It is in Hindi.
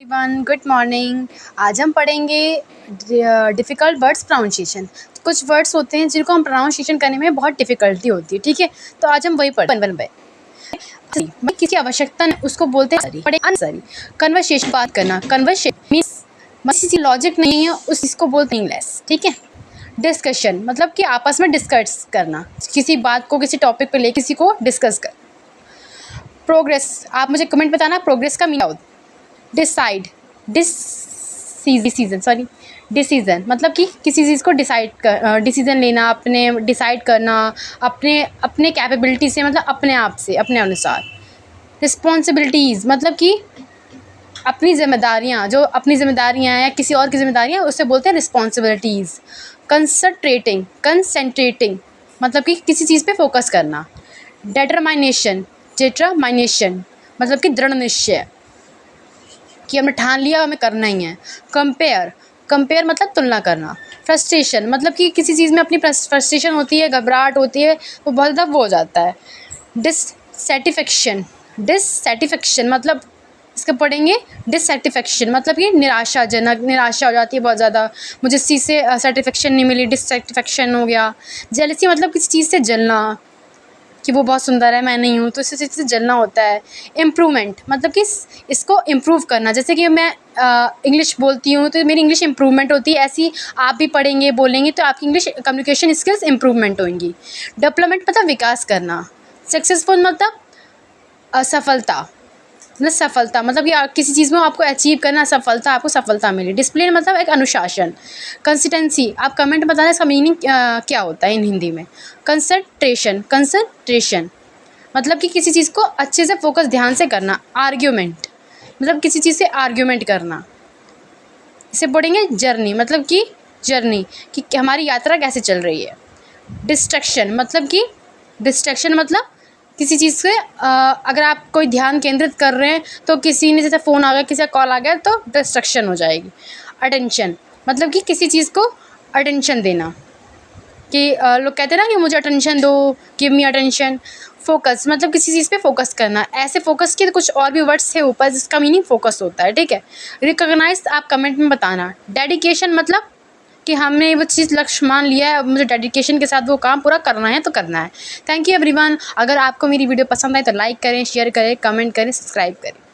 Everyone good morning. आज हम पढ़ेंगे डिफ़िकल्ट वर्ड्स प्रोनाउंसिएशन। कुछ वर्ड्स होते हैं जिनको हम प्रोनाउंसिएशन करने में बहुत डिफ़िकल्टी होती है, ठीक है। तो आज हम वही पढ़ वन बाय किसी आवश्यकता नहीं, उसको बोलते हैं पढ़े अनसरी। कन्वर्सेशन, बात करना, कन्वर्सेशन मीन्स किसी लॉजिक नहीं है, उस इसको बोलते हैं इंग्लिश, ठीक है। डिस्कशन मतलब कि आपस में डिस्कस करना, किसी बात को किसी टॉपिक पे ले किसी को डिस्कस कर। प्रोग्रेस, आप मुझे कमेंट बताना प्रोग्रेस का मीनिंग। डिसाइड, डिसीज़न मतलब कि किसी चीज़ को डिसीज़न लेना, अपने डिसाइड करना, अपने कैपेबिलिटी से, मतलब अपने आप से, अपने अनुसार। रिस्पॉन्सिबिलिटीज़ मतलब कि अपनी जिम्मेदारियाँ, जो अपनी जिम्मेदारियाँ या किसी और की जिम्मेदारियाँ, उससे बोलते हैं रिस्पॉन्सिबिलिटीज़। कंसंट्रेटिंग मतलब कि किसी चीज़ पे फोकस करना। डिटरमाइनेशन मतलब कि दृढ़ निश्चय, कि हमने ठान लिया हमें करना ही है। कंपेयर मतलब तुलना करना। फ्रस्ट्रेशन मतलब कि किसी चीज़ में अपनी फ्रस्ट्रेशन होती है, घबराहट होती है, वो बहुत ज़्यादा वो हो जाता है। डिससेटिस्फेक्शन मतलब इसका पढ़ेंगे डिससेटिस्फेक्शन मतलब कि निराशा हो जाती है बहुत ज़्यादा, मुझे इस चीज़ से सेटिस्फेक्शन नहीं मिली, डिससेटिस्फेक्शन हो गया। जेलसी मतलब किसी चीज़ से जलना, कि वो बहुत सुंदर है मैं नहीं हूँ, तो इससे चीज़ से जलना होता है। इम्प्रूवमेंट मतलब कि इसको इम्प्रूव करना, जैसे कि मैं इंग्लिश बोलती हूँ तो मेरी इंग्लिश इम्प्रूवमेंट होती है, ऐसी आप भी पढ़ेंगे बोलेंगे तो आपकी इंग्लिश कम्युनिकेशन स्किल्स इम्प्रूवमेंट होंगी। डेवलपमेंट मतलब विकास करना। सक्सेसफुल मतलब असफलता, सफलता मतलब कि किसी चीज़ में आपको अचीव करना, सफलता, आपको सफलता मिली। डिसिप्लिन मतलब एक अनुशासन। कंसिस्टेंसी, आप कमेंट बताना इसका मीनिंग क्या होता है इन हिंदी में। कंसंट्रेशन मतलब कि किसी चीज़ को अच्छे से फोकस ध्यान से करना। आर्ग्यूमेंट मतलब किसी चीज़ से आर्ग्यूमेंट करना। इसे पढ़ेंगे जर्नी मतलब कि हमारी यात्रा कैसे चल रही है। डिस्ट्रैक्शन मतलब किसी चीज़ से अगर आप कोई ध्यान केंद्रित कर रहे हैं तो किसी ने, जैसे फ़ोन आ गया, किसी का कॉल आ गया, तो डिस्ट्रैक्शन हो जाएगी। अटेंशन मतलब कि किसी चीज़ को अटेंशन देना, कि लोग कहते हैं ना कि मुझे अटेंशन दो, गिव मी अटेंशन। फोकस मतलब किसी चीज़ पे फोकस करना। ऐसे फोकस के कुछ और भी वर्ड्स थे ऊपर जिसका मीनिंग फोकस होता है, ठीक है। रिकॉग्नाइज आप कमेंट में बताना। डेडिकेशन मतलब कि हमने वो चीज़ लक्ष्य मान लिया है, मुझे डेडिकेशन के साथ वो काम पूरा करना है तो करना है। Thank you everyone. अगर आपको मेरी वीडियो पसंद आए तो लाइक करें, शेयर करें, कमेंट करें, सब्सक्राइब करें।